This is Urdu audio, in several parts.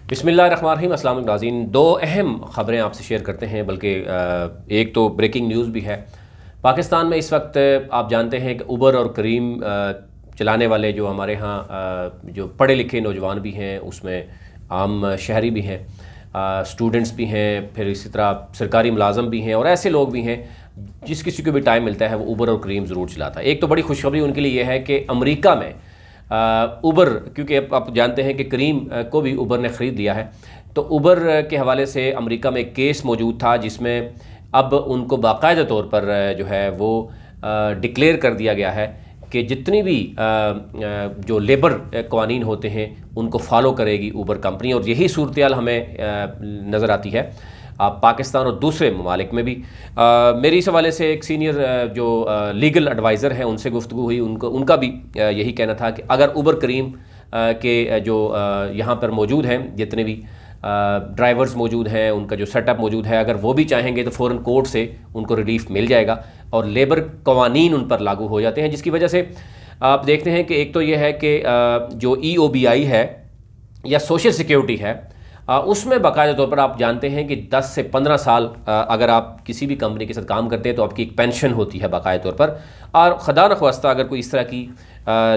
بسم اللہ الرحمن الرحیم۔ السلام علیکم ناظرین، دو اہم خبریں آپ سے شیئر کرتے ہیں، بلکہ ایک تو بریکنگ نیوز بھی ہے۔ پاکستان میں اس وقت آپ جانتے ہیں کہ اوبر اور کریم چلانے والے جو ہمارے ہاں جو پڑھے لکھے نوجوان بھی ہیں، اس میں عام شہری بھی ہیں، اسٹوڈنٹس بھی ہیں، پھر اسی طرح سرکاری ملازم بھی ہیں، اور ایسے لوگ بھی ہیں جس کسی کو بھی ٹائم ملتا ہے وہ اوبر اور کریم ضرور چلاتا ہے۔ ایک تو بڑی خوشخبری ان کے لیے یہ ہے کہ امریکہ میں اوبر، کیونکہ آپ جانتے ہیں کہ کریم کو بھی اوبر نے خرید لیا ہے، تو اوبر کے حوالے سے امریکہ میں ایک کیس موجود تھا جس میں اب ان کو باقاعدہ طور پر جو ہے وہ ڈکلیئر کر دیا گیا ہے کہ جتنی بھی جو لیبر قوانین ہوتے ہیں ان کو فالو کرے گی اوبر کمپنی، اور یہی صورتحال ہمیں نظر آتی ہے پاکستان اور دوسرے ممالک میں بھی۔ میری اس حوالے سے ایک سینئر جو لیگل ایڈوائزر ہیں ان سے گفتگو ہوئی، ان کا بھی یہی کہنا تھا کہ اگر اوبر کریم کے جو یہاں پر موجود ہیں جتنے بھی ڈرائیورز موجود ہیں، ان کا جو سیٹ اپ موجود ہے، اگر وہ بھی چاہیں گے تو فوراً کورٹ سے ان کو ریلیف مل جائے گا اور لیبر قوانین ان پر لاگو ہو جاتے ہیں، جس کی وجہ سے آپ دیکھتے ہیں کہ ایک تو یہ ہے کہ جو EOBI ہے یا سوشل سیکیورٹی ہے، اس میں باقاعدہ طور پر آپ جانتے ہیں کہ 10 سے 15 سال اگر آپ کسی بھی کمپنی کے ساتھ کام کرتے ہیں تو آپ کی ایک پینشن ہوتی ہے باقاعدہ طور پر، اور خدا نخواستہ اگر کوئی اس طرح کی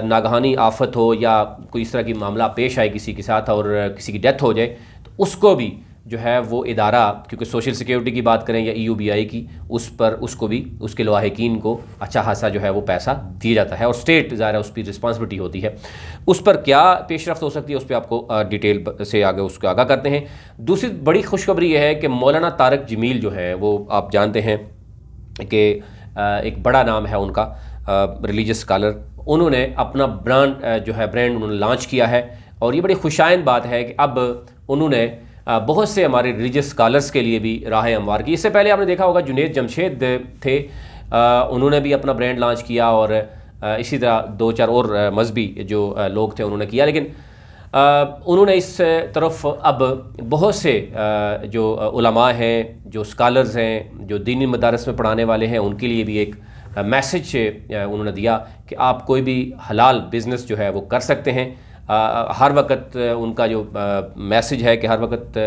ناگہانی آفت ہو یا کوئی اس طرح کی معاملہ پیش آئے کسی کے ساتھ اور کسی کی ڈیتھ ہو جائے تو اس کو بھی جو ہے وہ ادارہ، کیونکہ سوشل سیکیورٹی کی بات کریں یا EOBI کی، اس کو بھی اس کے لواحقین کو اچھا خاصا جو ہے وہ پیسہ دیا جاتا ہے، اور اسٹیٹ ظاہر ہے اس کی رسپانسبلٹی ہوتی ہے۔ اس پر کیا پیش رفت ہو سکتی ہے اس پہ آپ کو ڈیٹیل سے اس کو آگاہ کرتے ہیں۔ دوسری بڑی خوشخبری یہ ہے کہ مولانا طارق جمیل جو ہے وہ آپ جانتے ہیں کہ ایک بڑا نام ہے ان کا، ریلیجس اسکالر، انہوں نے اپنا برانڈ انہوں نے لانچ کیا ہے، اور یہ بڑی خوشائند بات ہے کہ اب انہوں نے بہت سے ہمارے ریلیجس اسکالرس کے لیے بھی راہ ہموار کی۔ اس سے پہلے آپ نے دیکھا ہوگا جنید جمشید تھے، انہوں نے بھی اپنا برانڈ لانچ کیا، اور اسی طرح 2-4 اور مذہبی جو لوگ تھے انہوں نے کیا، لیکن انہوں نے اس طرف اب بہت سے جو علماء ہیں، جو اسکالرز ہیں، جو دینی مدارس میں پڑھانے والے ہیں، ان کے لیے بھی ایک میسج انہوں نے دیا کہ آپ کوئی بھی حلال بزنس جو ہے وہ کر سکتے ہیں۔ ہر وقت ان کا جو میسج ہے کہ ہر وقت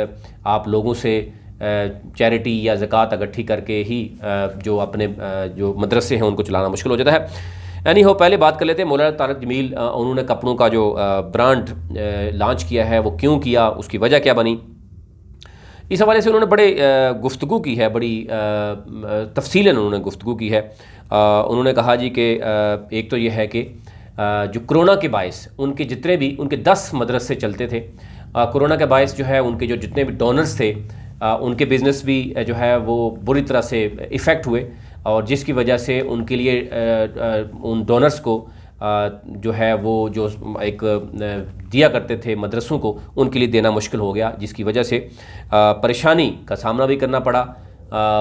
آپ لوگوں سے چیریٹی یا زکوٰۃ اکٹھی کر کے ہی جو اپنے جو مدرسے ہیں ان کو چلانا مشکل ہو جاتا ہے۔ پہلے بات کر لیتے ہیں مولانا طارق جمیل، انہوں نے کپڑوں کا جو برانڈ لانچ کیا ہے وہ کیوں کیا، اس کی وجہ کیا بنی، اس حوالے سے انہوں نے بڑے گفتگو کی ہے، بڑی تفصیلاً انہوں نے گفتگو کی ہے۔ انہوں نے کہا جی کہ ایک تو یہ ہے کہ جو کرونا کے باعث ان کے جتنے بھی ان کے 10 مدرسے چلتے تھے، کرونا کے باعث جو ہے ان کے جو جتنے بھی ڈونرز تھے ان کے بزنس بھی جو ہے وہ بری طرح سے ایفیکٹ ہوئے، اور جس کی وجہ سے ان کے لیے ان ڈونرز کو جو ہے وہ جو ایک دیا کرتے تھے مدرسوں کو، ان کے لیے دینا مشکل ہو گیا، جس کی وجہ سے پریشانی کا سامنا بھی کرنا پڑا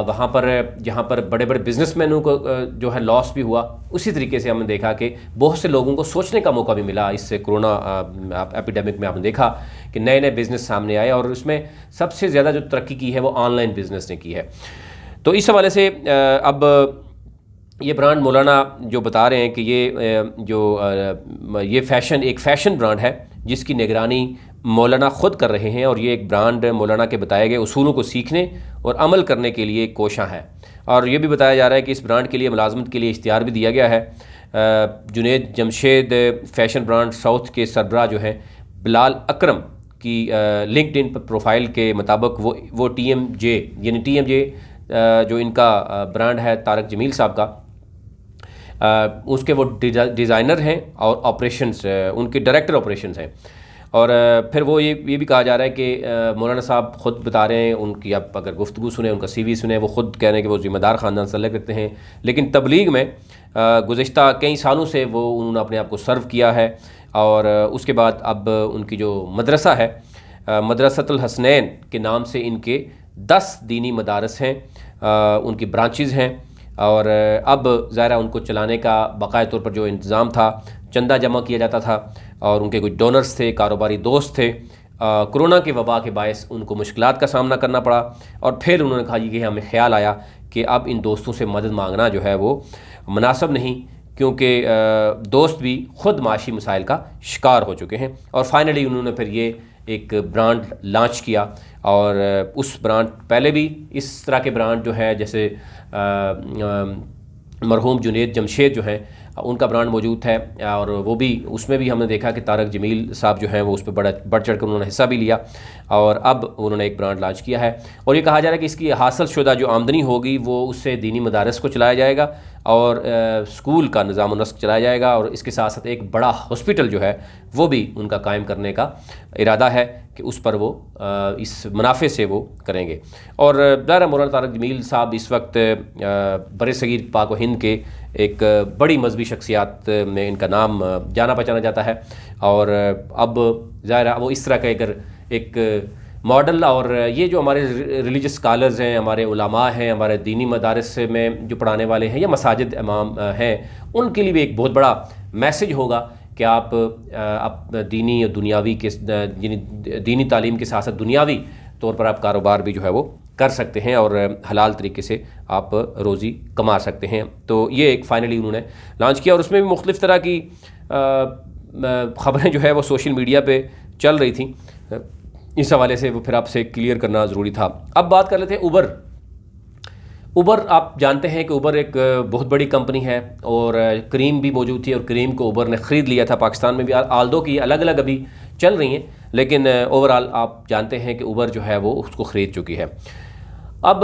وہاں پر جہاں پر بڑے بڑے بزنس مینوں کو جو ہے لاس بھی ہوا۔ اسی طریقے سے ہم نے دیکھا کہ بہت سے لوگوں کو سوچنے کا موقع بھی ملا اس سے کرونا ایپیڈیمک میں۔ آپ نے دیکھا کہ نئے نئے بزنس سامنے آئے، اور اس میں سب سے زیادہ جو ترقی کی ہے وہ آن لائن بزنس نے کی ہے۔ تو اس حوالے سے اب یہ برانڈ مولانا جو بتا رہے ہیں کہ یہ ایک فیشن برانڈ ہے جس کی نگرانی مولانا خود کر رہے ہیں، اور یہ ایک برانڈ مولانا کے بتائے گئے اصولوں کو سیکھنے اور عمل کرنے کے لیے کوشاں ہے، اور یہ بھی بتایا جا رہا ہے کہ اس برانڈ کے لیے ملازمت کے لیے اشتہار بھی دیا گیا ہے۔ Junaid Jamshed fashion brand south کے سربراہ جو ہیں بلال اکرم کی لنکڈ ان پروفائل کے مطابق وہ TMJ جو ان کا برانڈ ہے طارق جمیل صاحب کا، اس کے وہ ڈیزائنر ہیں اور آپریشنز ان کے ڈائریکٹر آپریشنز ہیں۔ اور پھر وہ یہ بھی کہا جا رہا ہے کہ مولانا صاحب خود بتا رہے ہیں، ان کی آپ اگر گفتگو سنیں، ان کا CV سنیں، وہ خود کہہ رہے ہیں کہ وہ ذمہ دار خاندان سے تعلق رکھتے ہیں، لیکن تبلیغ میں گزشتہ کئی سالوں سے انہوں نے اپنے آپ کو سرو کیا ہے، اور اس کے بعد اب ان کی جو مدرسہ ہے مدرسۃ الحسنین کے نام سے ان کے 10 دینی مدارس ہیں، ان کی برانچز ہیں، اور اب ظاہرہ ان کو چلانے کا باقاعدہ طور پر جو انتظام تھا، چندہ جمع کیا جاتا تھا، اور ان کے کچھ ڈونرز تھے، کاروباری دوست تھے، کرونا کے وبا کے باعث ان کو مشکلات کا سامنا کرنا پڑا، اور پھر انہوں نے کہا کہ ہمیں خیال آیا کہ اب ان دوستوں سے مدد مانگنا جو ہے وہ مناسب نہیں، کیونکہ دوست بھی خود معاشی مسائل کا شکار ہو چکے ہیں، اور فائنلی انہوں نے پھر یہ ایک برانڈ لانچ کیا، اور اس برانڈ پہلے بھی اس طرح کے برانڈ جو ہے جیسے مرحوم جنید جمشید جو ہیں ان کا برانڈ موجود ہے، اور وہ بھی اس میں بھی ہم نے دیکھا کہ طارق جمیل صاحب جو ہیں وہ اس پہ بڑھ چڑھ کر انہوں نے حصہ بھی لیا، اور اب انہوں نے ایک برانڈ لانچ کیا ہے، اور یہ کہا جا رہا ہے کہ اس کی حاصل شدہ جو آمدنی ہوگی وہ اس سے دینی مدارس کو چلایا جائے گا اور اسکول کا نظام و نسق چلایا جائے گا، اور اس کے ساتھ ساتھ ایک بڑا ہاسپٹل جو ہے وہ بھی ان کا قائم کرنے کا ارادہ ہے کہ اس پر وہ اس منافع سے وہ کریں گے۔ اور ظاہر مولانا طارق جمیل صاحب اس وقت بر صغیر پاک و ہند کے ایک بڑی مذہبی شخصیات میں ان کا نام جانا پہچانا جاتا ہے، اور اب ظاہر وہ اس طرح کا ایک ماڈل، اور یہ جو ہمارے ریلیجس اسکالرز ہیں، ہمارے علماء ہیں، ہمارے دینی مدارس میں جو پڑھانے والے ہیں یا مساجد امام ہیں، ان کے لیے بھی ایک بہت بڑا میسج ہوگا کہ آپ دینی اور دنیاوی کے دینی تعلیم کے ساتھ ساتھ دنیاوی طور پر آپ کاروبار بھی جو ہے وہ کر سکتے ہیں اور حلال طریقے سے آپ روزی کما سکتے ہیں۔ تو یہ ایک فائنلی انہوں نے لانچ کیا، اور اس میں بھی مختلف طرح کی خبریں جو ہے وہ سوشل میڈیا پہ چل رہی تھیں، اس حوالے سے وہ پھر آپ سے کلیئر کرنا ضروری تھا۔ اب بات کر لیتے ہیں اوبر آپ جانتے ہیں کہ اوبر ایک بہت بڑی کمپنی ہے، اور کریم بھی موجود تھی، اور کریم کو اوبر نے خرید لیا تھا پاکستان میں بھی، آلدو کی الگ الگ ابھی چل رہی ہیں، لیکن اوورال آپ جانتے ہیں کہ اوبر جو ہے وہ اس کو خرید چکی ہے۔ اب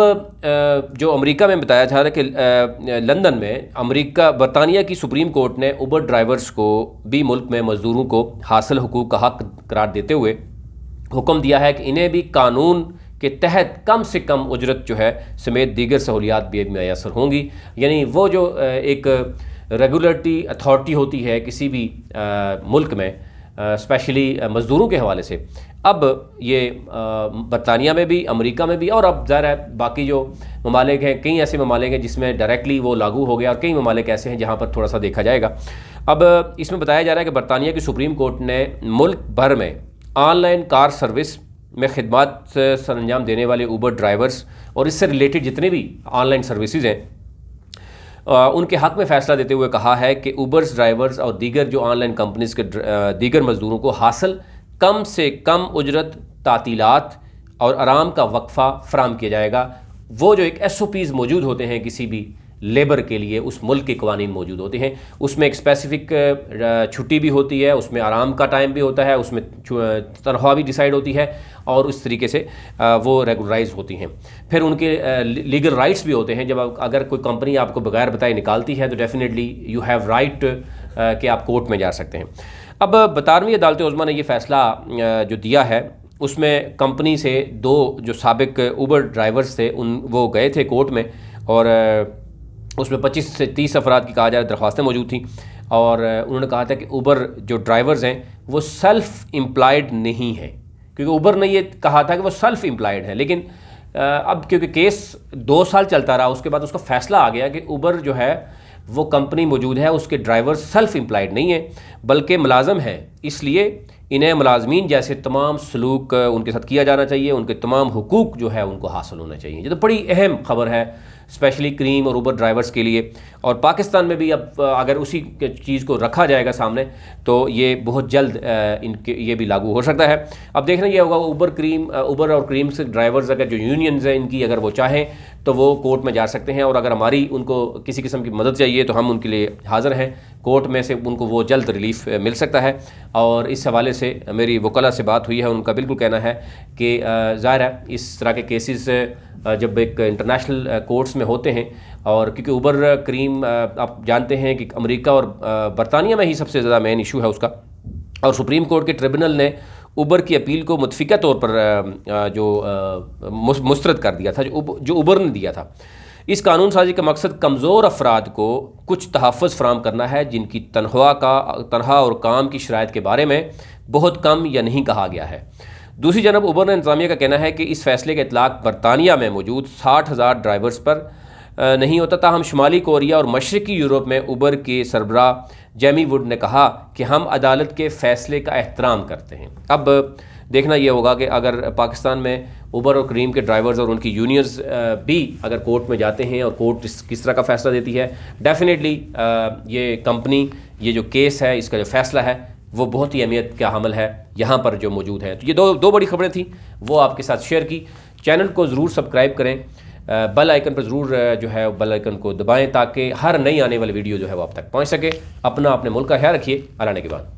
جو امریکہ میں بتایا جا رہا ہے کہ لندن میں برطانیہ کی سپریم کورٹ نے اوبر ڈرائیورز کو بھی ملک میں مزدوروں کو حاصل حقوق کا حق قرار دیتے ہوئے حکم دیا ہے کہ انہیں بھی قانون کے تحت کم سے کم اجرت جو ہے سمیت دیگر سہولیات بھی میسر ہوں گی۔ یعنی وہ جو ایک ریگولیٹری اتھارٹی ہوتی ہے کسی بھی ملک میں، اسپیشلی مزدوروں کے حوالے سے، اب یہ برطانیہ میں بھی، امریکہ میں بھی، اور اب ظاہر ہے باقی جو ممالک ہیں، کئی ایسے ممالک ہیں جس میں ڈائریکٹلی وہ لاگو ہو گیا، اور کئی ممالک ایسے ہیں جہاں پر تھوڑا سا دیکھا جائے گا۔ اب اس میں بتایا جا رہا ہے کہ برطانیہ کی سپریم کورٹ نے ملک بھر میں آن لائن کار سروس میں خدمات سر انجام دینے والے اوبر ڈرائیورز اور اس سے ریلیٹڈ جتنے بھی آن لائن سروسز ہیں ان کے حق میں فیصلہ دیتے ہوئے کہا ہے کہ اوبرز ڈرائیورز اور دیگر جو آن لائن کمپنیز کے دیگر مزدوروں کو حاصل کم سے کم اجرت، تعطیلات اور آرام کا وقفہ فراہم کیا جائے گا۔ وہ جو ایک ایس او پیز موجود ہوتے ہیں کسی بھی لیبر کے لیے، اس ملک کے قوانین موجود ہوتے ہیں، اس میں ایک اسپیسیفک چھٹی بھی ہوتی ہے، اس میں آرام کا ٹائم بھی ہوتا ہے، اس میں تنخواہ بھی ڈیسائیڈ ہوتی ہے، اور اس طریقے سے وہ ریگولرائز ہوتی ہیں۔ پھر ان کے لیگل رائٹس بھی ہوتے ہیں، جب اگر کوئی کمپنی آپ کو بغیر بتائے نکالتی ہے تو ڈیفینیٹلی یو ہیو رائٹ کہ آپ کورٹ میں جا سکتے ہیں۔ اب 12ویں عدالت عظمیٰ نے یہ فیصلہ جو دیا ہے، اس میں کمپنی سے دو جو سابق اوبر ڈرائیورز تھے وہ گئے تھے کورٹ میں، اور اس میں 25 سے 30 افراد کی کہا جائے درخواستیں موجود تھیں، اور انہوں نے کہا تھا کہ اوبر جو ڈرائیورز ہیں وہ سیلف امپلائڈ نہیں ہیں، کیونکہ اوبر نے یہ کہا تھا کہ وہ سیلف امپلائڈ ہیں، لیکن اب کیونکہ کیس 2 سال چلتا رہا، اس کے بعد اس کا فیصلہ آ گیا کہ اوبر جو ہے وہ کمپنی موجود ہے، اس کے ڈرائیور سیلف امپلائڈ نہیں ہیں بلکہ ملازم ہیں، اس لیے انہیں ملازمین جیسے تمام سلوک ان کے ساتھ کیا جانا چاہیے، ان کے تمام حقوق جو ہے ان کو حاصل ہونا چاہیے۔ یہ تو بڑی اہم خبر ہے اسپیشلی کریم اور اوبر ڈرائیورز کے لیے، اور پاکستان میں بھی اب اگر اسی چیز کو رکھا جائے گا سامنے تو یہ بہت جلد ان کے یہ بھی لاگو ہو سکتا ہے۔ اب دیکھنا یہ ہوگا اوبر اور کریم سے ڈرائیورز اگر جو یونینز ہیں ان کی اگر وہ چاہیں تو وہ کورٹ میں جا سکتے ہیں، اور اگر ہماری ان کو کسی قسم کی مدد چاہیے تو ہم ان کے لیے حاضر ہیں، کورٹ میں سے ان کو وہ جلد ریلیف مل سکتا ہے۔ اور اس حوالے سے میری وکلاء سے بات ہوئی ہے، ان کا بالکل کہنا ہے کہ ظاہر ہے اس طرح کے کیسز جب ایک انٹرنیشنل کورٹس میں ہوتے ہیں، اور کیونکہ اوبر کریم آپ جانتے ہیں کہ امریکہ اور برطانیہ میں ہی سب سے زیادہ مین ایشو ہے اس کا، اور سپریم کورٹ کے ٹریبونل نے اوبر کی اپیل کو متفقہ طور پر جو مسترد کر دیا تھا جو اوبر نے دیا تھا۔ اس قانون سازی کا مقصد کمزور افراد کو کچھ تحفظ فراہم کرنا ہے جن کی تنخواہ اور کام کی شرائط کے بارے میں بہت کم یا نہیں کہا گیا ہے۔ دوسری جانب اوبر نے انتظامیہ کا کہنا ہے کہ اس فیصلے کا اطلاق برطانیہ میں موجود 60,000 ڈرائیورز پر نہیں ہوتا، تاہم شمالی کوریا اور مشرقی یورپ میں اوبر کے سربراہ جیمی ووڈ نے کہا کہ ہم عدالت کے فیصلے کا احترام کرتے ہیں۔ اب دیکھنا یہ ہوگا کہ اگر پاکستان میں اوبر اور کریم کے ڈرائیورز اور ان کی یونینز بھی اگر کورٹ میں جاتے ہیں اور کورٹ کس طرح کا فیصلہ دیتی ہے، ڈیفینیٹلی یہ کمپنی، یہ جو کیس ہے، اس کا جو فیصلہ ہے وہ بہت ہی اہمیت کا حامل ہے یہاں پر جو موجود ہیں. تو یہ دو بڑی خبریں تھیں، وہ آپ کے ساتھ شیئر کی. چینل کو ضرور سبسکرائب کریں، بیل آئیکن پر ضرور جو ہے بیل آئیکن کو دبائیں تاکہ ہر نئی آنے والی ویڈیو جو ہے وہ آپ تک پہنچ سکے. اپنے ملک کا خیال رکھیے. اللہ نے کے بعد.